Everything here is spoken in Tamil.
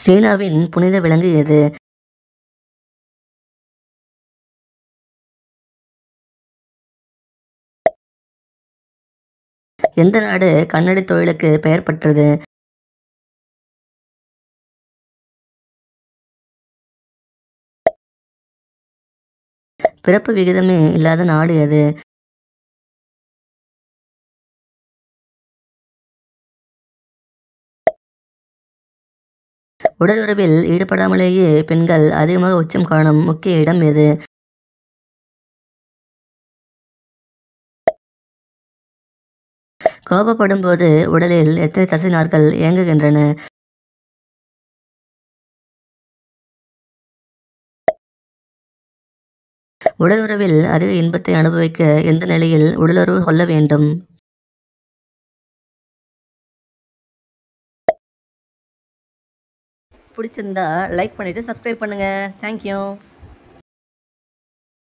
சீனாவின் புனித விலங்கு எது? எந்த நாடு கண்ணாடி தொழிலுக்கு பெயர் பெற்றது? பிறப்பு விகிதமே இல்லாத நாடு எது? உடல் உறவில் ஈடுபடாமலேயே பெண்கள் அதிகமாக உச்சம் காணும் முக்கிய இடம் எது? கோபப்படும்போது உடலில் எத்தனை தசை நார்கள் இயங்குகின்றன? உடல் உறவில் அதிக இன்பத்தை அனுபவிக்க எந்த நிலையில் உடலுறவு கொள்ள வேண்டும்? பிடிச்சிருந்தா லைக் பண்ணிட்டு சப்ஸ்கிரைப் பண்ணுங்க. தேங்க்யூ.